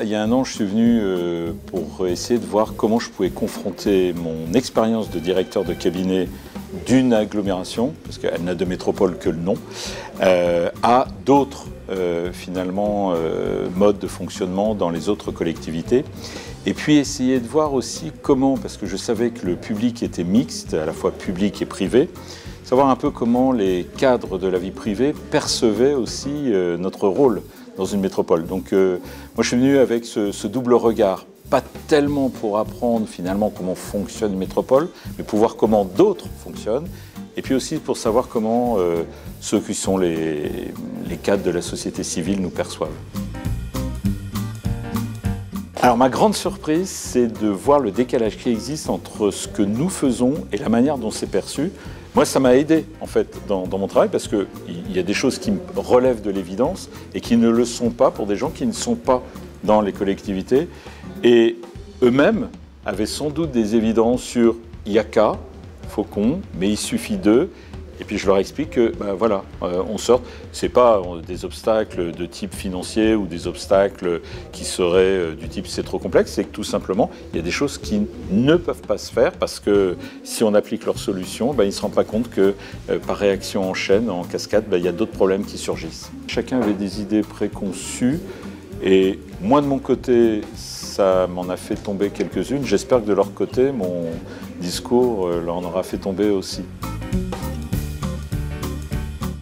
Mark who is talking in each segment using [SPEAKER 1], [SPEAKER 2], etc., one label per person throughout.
[SPEAKER 1] Il y a un an, je suis venu pour essayer de voir comment je pouvais confronter mon expérience de directeur de cabinet d'une agglomération, parce qu'elle n'a de métropole que le nom, à d'autres modes de fonctionnement dans les autres collectivités. Et puis essayer de voir aussi comment, parce que je savais que le public était mixte, à la fois public et privé, savoir un peu comment les cadres de la vie privée percevaient aussi notre rôle dans une métropole. Donc moi je suis venu avec ce double regard, pas tellement pour apprendre finalement comment fonctionne une métropole, mais pour voir comment d'autres fonctionnent, et puis aussi pour savoir comment ceux qui sont les cadres de la société civile nous perçoivent. Alors ma grande surprise, c'est de voir le décalage qui existe entre ce que nous faisons et la manière dont c'est perçu. Moi, ça m'a aidé en fait dans mon travail parce qu'il y a des choses qui relèvent de l'évidence et qui ne le sont pas pour des gens qui ne sont pas dans les collectivités. Et eux-mêmes avaient sans doute des évidences sur IACA, Faucon, mais il suffit d'eux. Et puis je leur explique que voilà, on sort, c'est pas des obstacles de type financier ou des obstacles qui seraient du type c'est trop complexe, c'est que tout simplement il y a des choses qui ne peuvent pas se faire parce que si on applique leur solution, ils ne se rendent pas compte que par réaction en chaîne, en cascade, il y a d'autres problèmes qui surgissent. Chacun avait des idées préconçues et moi de mon côté, ça m'en a fait tomber quelques-unes. J'espère que de leur côté, mon discours leur en aura fait tomber aussi.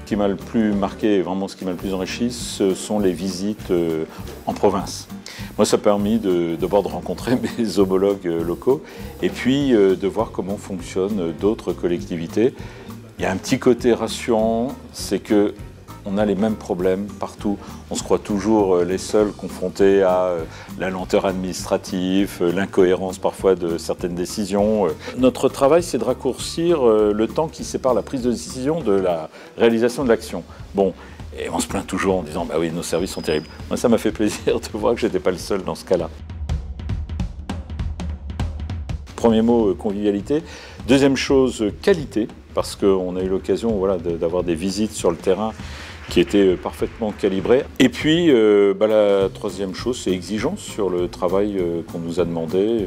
[SPEAKER 1] Ce qui m'a le plus marqué, vraiment ce qui m'a le plus enrichi, ce sont les visites en province. Moi, ça m'a permis d'abord de rencontrer mes homologues locaux et puis de voir comment fonctionnent d'autres collectivités. Il y a un petit côté rassurant, c'est que on a les mêmes problèmes partout. On se croit toujours les seuls confrontés à la lenteur administrative, l'incohérence parfois de certaines décisions. Notre travail, c'est de raccourcir le temps qui sépare la prise de décision de la réalisation de l'action. Bon, et on se plaint toujours en disant « bah oui, nos services sont terribles ». Moi, ça m'a fait plaisir de voir que je n'étais pas le seul dans ce cas-là. Premier mot, convivialité. Deuxième chose, qualité, parce qu'on a eu l'occasion d'avoir des visites sur le terrain qui étaient parfaitement calibrées. Et puis, la troisième chose, c'est exigence sur le travail qu'on nous a demandé,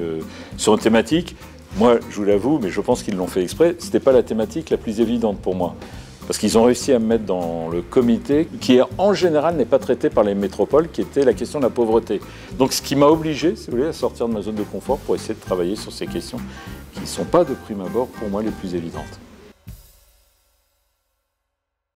[SPEAKER 1] sur une thématique. Moi, je vous l'avoue, mais je pense qu'ils l'ont fait exprès, ce n'était pas la thématique la plus évidente pour moi. Parce qu'ils ont réussi à me mettre dans le comité qui, en général, n'est pas traité par les métropoles, qui était la question de la pauvreté. Donc, ce qui m'a obligé, si vous voulez, à sortir de ma zone de confort pour essayer de travailler sur ces questions qui ne sont pas, de prime abord, pour moi, les plus évidentes.